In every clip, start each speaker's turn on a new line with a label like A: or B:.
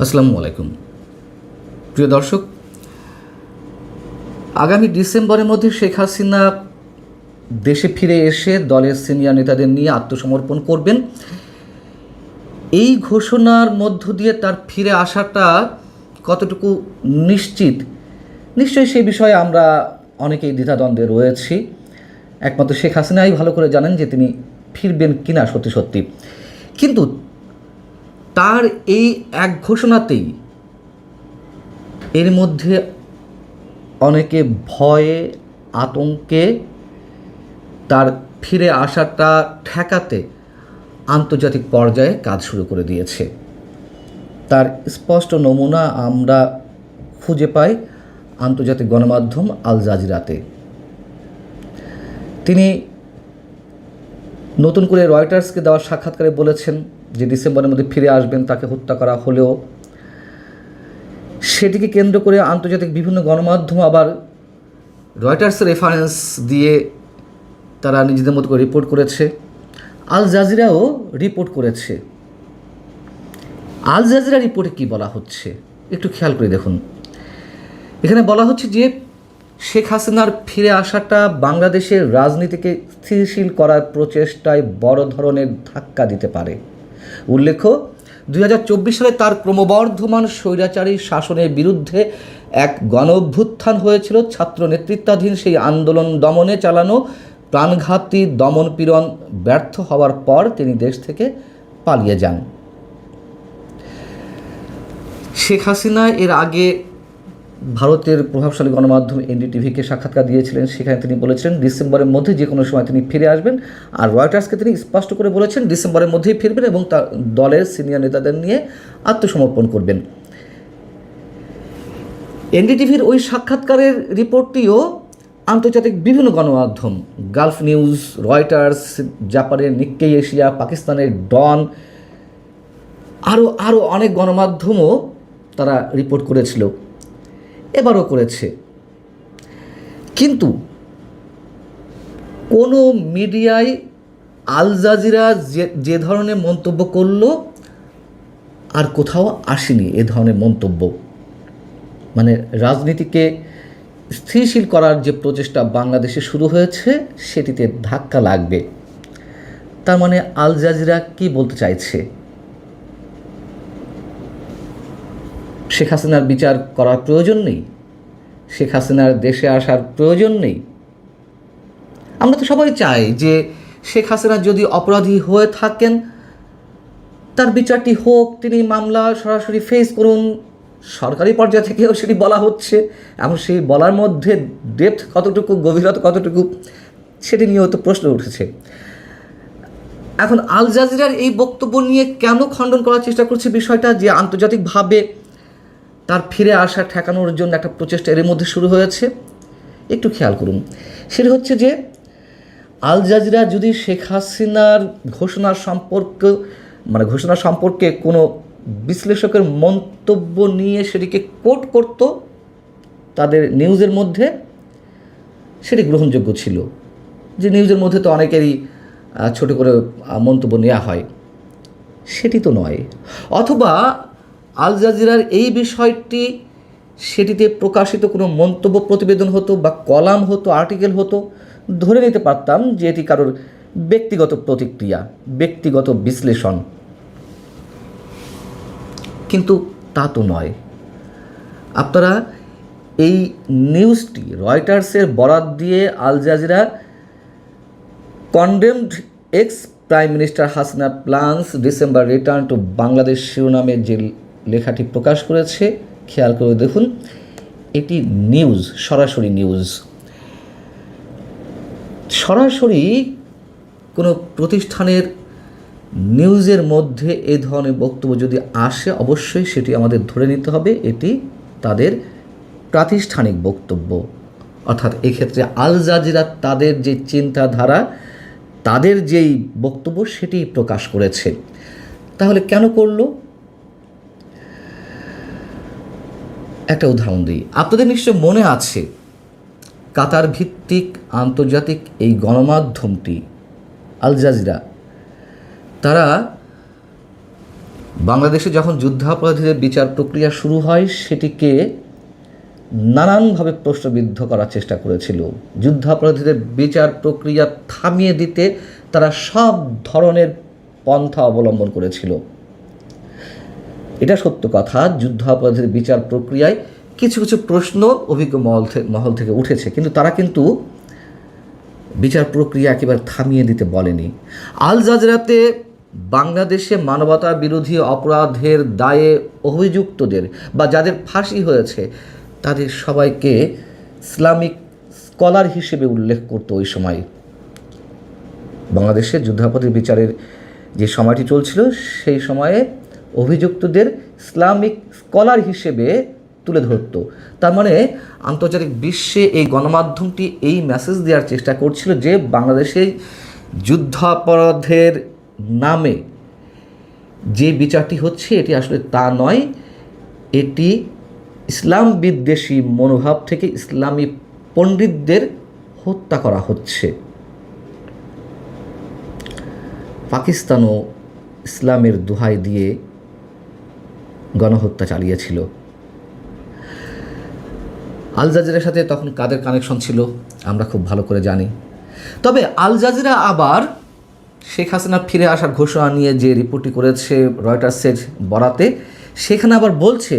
A: আসসালামু আলাইকুম প্রিয় দর্শক, আগামী ডিসেম্বরের মধ্যে শেখ হাসিনা দেশে ফিরে এসে দলের সিনিয়র নেতাদের নিয়ে আত্মসমর্পণ করবেন। এই ঘোষণার মধ্য দিয়ে তার ফিরে আসাটা কতটুকু নিশ্চিত, নিশ্চয়ই সেই বিষয়ে আমরা অনেকেই দ্বিধাদ্বন্দ্বে রয়েছি। একমাত্র শেখ হাসিনাই ভালো করে জানেন যে তিনি ফিরবেন কিনা সত্যি সত্যি। কিন্তু তার এই এক ঘোষণাতেই এর মধ্যে অনেকে ভয়ে আতঙ্কে তার ফিরে আসাটা ঠেকাতে আন্তর্জাতিক পর্যায়ে কাজ শুরু করে দিয়েছে। তার স্পষ্ট নমুনা আমরা খুঁজে পাই আন্তর্জাতিক গণমাধ্যম আল জাজিরাতে। তিনি নতুন করে রয়টার্সকে দেওয়া সাক্ষাৎকারে বলেছেন যে ডিসেম্বরের মধ্যে ফিরে আসবেন, তাকে হত্যা করা হলেও। সেটিকে কেন্দ্র করে আন্তর্জাতিক বিভিন্ন গণমাধ্যম আবার রয়টার্সের রেফারেন্স দিয়ে তারা নিজেদের মতো করে রিপোর্ট করেছে। আল জাজিরাও রিপোর্ট করেছে। আল জাজিরা রিপোর্টে কী বলা হচ্ছে একটু খেয়াল করে দেখুন। এখানে বলা হচ্ছে যে শেখ হাসিনার ফিরে আসাটা বাংলাদেশের রাজনীতিকে স্থিতিশীল করার প্রচেষ্টায় বড় ধরনের ধাক্কা দিতে পারে। উল্লেখ্য, 2024 সালে তার ক্রমবর্ধমান স্বৈরাচারী শাসনের বিরুদ্ধে এক গণঅভ্যুত্থান হয়েছিল। ছাত্র নেতৃত্বাধীন সেই আন্দোলন দমনে চালানো প্রাণঘাতী দমনপীড়ন ব্যর্থ হওয়ার পর তিনি দেশ থেকে পালিয়ে যান। শেখ হাসিনা এর আগে ভারতের প্রভাবশালী গণমাধ্যম এনডিটিভিকে সাক্ষাৎকার দিয়েছিলেন। সেখানে তিনি বলেছিলেন ডিসেম্বরের মধ্যে যে কোনো সময় তিনি ফিরে আসবেন। আর রয়টার্সকে তিনি স্পষ্ট করে বলেছেন ডিসেম্বরের মধ্যেই ফিরবেন এবং তার দলের সিনিয়র নেতাদের নিয়ে আত্মসমর্পণ করবেন। এনডিটিভির ওই সাক্ষাৎকারের রিপোর্টটিও আন্তর্জাতিক বিভিন্ন গণমাধ্যম, গালফ নিউজ, রয়টার্স, জাপানের নিক্কেই এশিয়া, পাকিস্তানের ডন, আরও অনেক গণমাধ্যমও তারা রিপোর্ট করেছিল, এবারও করেছে। কিন্তু কোনো মিডিয়ায় আল জাজিরা যে ধরনের মন্তব্য করলো আর কোথাও আসেনি এ ধরনের মন্তব্য। মানে রাজনীতিকে স্থিতিশীল করার যে প্রচেষ্টা বাংলাদেশে শুরু হয়েছে সেটিতে ধাক্কা লাগবে। তার মানে আল জাজিরা কি বলতে চাইছে? শেখ হাসিনার বিচার করার প্রয়োজন নেই, শেখ হাসিনার দেশে আসার প্রয়োজন নেই। আমরা তো সবাই চাই যে শেখ হাসিনা যদি অপরাধী হয়ে থাকেন তার বিচারটি হোক, তিনি মামলা সরাসরি ফেস করুন। সরকারি পর্যায় থেকেও সেটি বলা হচ্ছে, এবং সেই বলার মধ্যে ডেপথ কতটুকু, গভীরতা কতটুকু, সেটি নিয়েও তো প্রশ্ন উঠেছে। এখন আল জাজিরার এই বক্তব্য নিয়ে কেন খণ্ডন করার চেষ্টা করছে বিষয়টা, যে আন্তর্জাতিকভাবে তার ফিরে আসা ঠেকানোর জন্য একটা প্রচেষ্টা এর মধ্যে শুরু হয়েছে। একটু খেয়াল করুন, সেটা হচ্ছে যে আল জাজিরা যদি শেখ হাসিনার ঘোষণা সম্পর্কে কোনো বিশ্লেষকের মন্তব্য নিয়ে সেটিকে কোট করত তাদের নিউজের মধ্যে, সেটি গ্রহণযোগ্য ছিল। যে নিউজের মধ্যে তো অনেকেরই ছোট করে মন্তব্য নেওয়া হয়, সেটি তো নয়। অথবা আল জাজিরার এই বিষয়টি সেটিতে প্রকাশিত কোনো মন্তব্য প্রতিবেদন হতো বা কলাম হতো, আর্টিকেল হতো, ধরে নিতে পারতাম যে এটি কারোর ব্যক্তিগত প্রতিক্রিয়া, ব্যক্তিগত বিশ্লেষণ। কিন্তু তা তো নয়। আপনারা এই নিউজটি রয়টার্সের বরাত দিয়ে Al Jazeera condemned ex prime minister Hasina plans December return to Bangladesh শিরোনামে যে লেখাটি প্রকাশ করেছে, খেয়াল করে দেখুন। এটি নিউজ, সরাসরি নিউজ। সরাসরি কোনো প্রতিষ্ঠানের নিউজের মধ্যে এ ধরনের বক্তব্য যদি আসে অবশ্যই সেটি আমাদের ধরে নিতে হবে এটি তাদের প্রাতিষ্ঠানিক বক্তব্য। অর্থাৎ এক্ষেত্রে আল জাজিরা তাদের যে চিন্তাধারা, তাদের যেই বক্তব্য সেটি প্রকাশ করেছে। তাহলে কেন করলো? একটা উদাহরণ দিই। আপনাদের নিশ্চয় মনে আছে কাতার ভিত্তিক আন্তর্জাতিক এই গণমাধ্যমটি আল জাজিরা, তারা বাংলাদেশে যখন যুদ্ধাপরাধীদের বিচার প্রক্রিয়া শুরু হয় সেটিকে নানানভাবে প্রশ্নবিদ্ধ করার চেষ্টা করেছিল। যুদ্ধাপরাধীদের বিচার প্রক্রিয়া থামিয়ে দিতে তারা সব ধরনের পন্থা অবলম্বন করেছিল। এটা সত্য কথা, যুদ্ধাপরাধীদের বিচার প্রক্রিয়ায় কিছু কিছু প্রশ্ন অভিজ্ঞ মহল থেকে উঠেছে, কিন্তু তারা কিন্তু বিচার প্রক্রিয়া একেবারে থামিয়ে দিতে বলেনি। আল জাজিরাতে বাংলাদেশে মানবতা বিরোধী অপরাধের দায়ে অভিযুক্তদের বা যাদের ফাঁসি হয়েছে তাদের সবাইকে ইসলামিক স্কলার হিসেবে উল্লেখ করতো। ওই সময় বাংলাদেশে যুদ্ধাপরাধীর বিচারের যে সময়টি চলছিল সেই সময়ে অভিযুক্তদের ইসলামিক স্কলার হিসেবে তুলে ধরত। তার মানে আন্তর্জাতিক বিশ্বে এই গণমাধ্যমটি এই মেসেজ দেওয়ার চেষ্টা করছিল যে বাংলাদেশে যুদ্ধাপরাধের নামে যে বিচারটি হচ্ছে এটি আসলে তা নয়, এটি ইসলাম বিদ্বেষী মনোভাব থেকে ইসলামী পণ্ডিতদের হত্যা করা হচ্ছে। পাকিস্তানও ইসলামের দোহাই দিয়ে গণহত্যা চালিয়েছিল। আল জাজিরার সাথে তখন কাদের কানেকশন ছিল আমরা খুব ভালো করে জানি। তবে আল জাজিরা আবার শেখ হাসিনা ফিরে আসার ঘোষণা নিয়ে যে রিপোর্টটি করেছে রয়টার্সের বরাতে, সেখানে আবার বলছে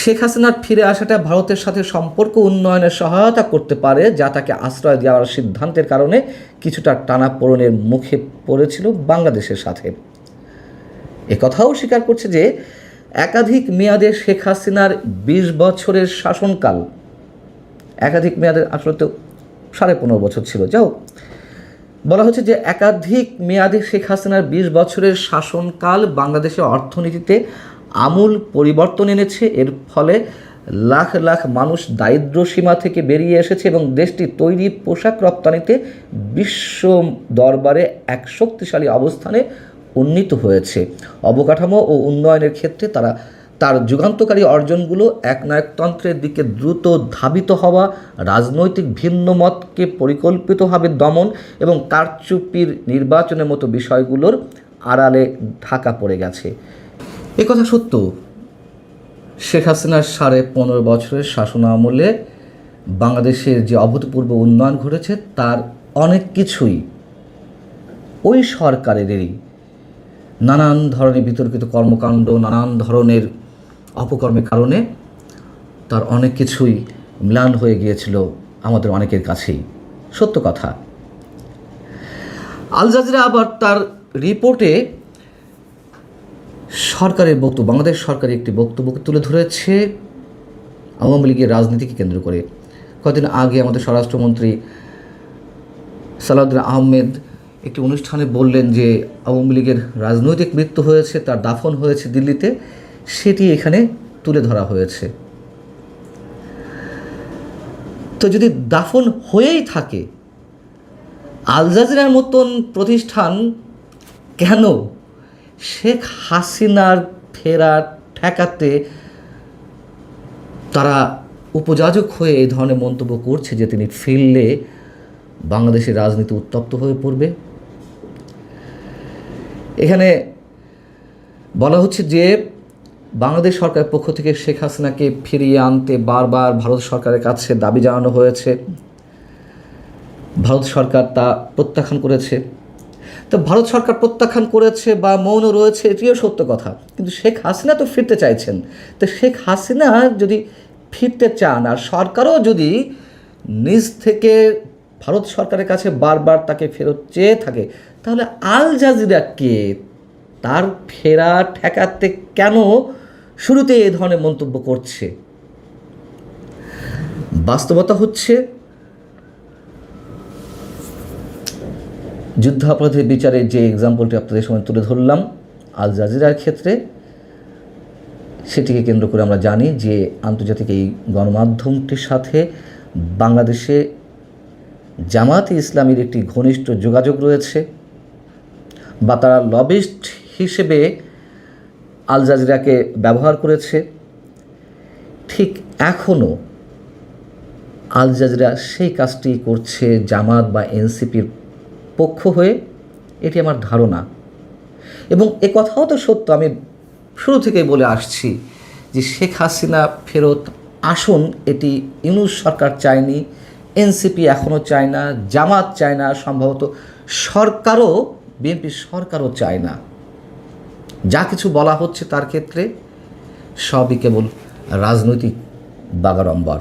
A: শেখ হাসিনার ফিরে আসাটা ভারতের সাথে সম্পর্ক উন্নয়নে সহায়তা করতে পারে, যা তাকে আশ্রয় দেওয়ার সিদ্ধান্তের কারণে কিছুটা টানাপোড়েনের মুখে পড়েছিল বাংলাদেশের সাথে। একথাও স্বীকার করছে যে একাধিক মেয়াদে শেখ হাসিনার 20 বছরের শাসনকাল, একাধিক মেয়াদের আসলে তো 15.5 বছর ছিল, যাও বলা হচ্ছে যে একাধিক মেয়াদে শেখ হাসিনার 20 বছরের শাসনকাল বাংলাদেশের অর্থনীতিতে আমূল পরিবর্তন এনেছে। এর ফলে লাখ লাখ মানুষ দারিদ্র সীমা থেকে বেরিয়ে এসেছে এবং দেশটি তৈরি পোশাক রপ্তানিতে বিশ্ব দরবারে এক শক্তিশালী অবস্থানে উন্নীত হয়েছে। অবকাঠামো ও উন্নয়নের ক্ষেত্রে তার যুগান্তকারী অর্জনগুলো একনায়কতন্ত্রের দিকে দ্রুত ধাবিত হওয়া, রাজনৈতিক ভিন্নমতকে পরিকল্পিতভাবে দমন এবং কারচুপির নির্বাচনের মতো বিষয়গুলোর আড়ালে ঢাকা পড়ে গেছে। একথা সত্য, শেখ হাসিনার 15.5 বছরের শাসন আমলে বাংলাদেশের যে অভূতপূর্ব উন্নয়ন ঘটেছে তার অনেক কিছুই ওই সরকারেরই নানান ধরনের বিতর্কিত কর্মকাণ্ড, নানান ধরনের অপকর্মের কারণে তার অনেক কিছুই ম্লান হয়ে গিয়েছিল আমাদের অনেকের কাছেই, সত্য কথা। আল জাজিরা আবার তার রিপোর্টে সরকারের বক্তব্য, বাংলাদেশ সরকারের একটি বক্তব্যকে তুলে ধরেছে আওয়ামী লীগের রাজনীতিকে কেন্দ্র করে। কয়েকদিন আগে আমাদের স্বরাষ্ট্রমন্ত্রী সালাউদ্দিন আহমেদ একটি অনুষ্ঠানে বললেন যে আওয়ামী লীগের রাজনৈতিক মৃত্যু হয়েছে, তার দাফন হয়েছে দিল্লিতে, সেটি এখানে তুলে ধরা হয়েছে। তো যদি দাফন হয়েই থাকে, আল জাজিরার মতন প্রতিষ্ঠান কেন শেখ হাসিনার ফেরা ঠেকাতে তারা উপযাজক হয়ে এই ধরনের মন্তব্য করছে যে তিনি ফিরলে বাংলাদেশের রাজনীতি উত্তপ্ত হয়ে পড়বে? এখানে বলা হচ্ছে যে বাংলাদেশ সরকারের পক্ষ থেকে শেখ হাসিনাকে ফিরিয়ে আনতে বারবার ভারত সরকারের কাছে দাবি জানানো হয়েছে, ভারত সরকার তা প্রত্যাখ্যান করেছে। তো ভারত সরকার প্রত্যাখ্যান করেছে বা মৌন রয়েছে, এটিও সত্য কথা, কিন্তু শেখ হাসিনা তো ফিরতে চাইছেন। তো শেখ হাসিনা যদি ফিরতে চান আর সরকারও যদি নিজ থেকে ভারত সরকারের কাছে বারবার তাকে ফেরত চেয়ে থাকে, তাহলে আল জাজিরাকে তার ফেরা ঠেকাতে কেন শুরুতে এই ধরনের মন্তব্য করছে? বাস্তবতা হচ্ছে যুদ্ধাপরাধের বিচারের যে এক্সাম্পলটি আপনাদের সামনে তুলে ধরলাম আল জাজিরার ক্ষেত্রে, সেটিকে কেন্দ্র করে আমরা জানি যে আন্তর্জাতিক এই গণমাধ্যমটির সাথে বাংলাদেশে জামায়াতে ইসলামীর একটি ঘনিষ্ঠ যোগাযোগ রয়েছে বা তারা লবিস্ট হিসেবে আল জাজিরাকে ব্যবহার করেছে। ঠিক এখনও আল জাজিরা সেই কাজটি করছে জামাত বা এনসিপির পক্ষ হয়ে, এটি আমার ধারণা। এবং এ কথাও তো সত্য, আমি শুরু থেকেই বলে আসছি যে শেখ হাসিনা ফেরত আসুন এটি ইউনূস সরকার চায়নি, এনসিপি এখনও চায় না, জামাত চায় না, সম্ভবত সরকারও, বিএনপি সরকারও চায় না। যা কিছু বলা হচ্ছে তার ক্ষেত্রে সবই কেবল রাজনৈতিক বাগাড়ম্বর।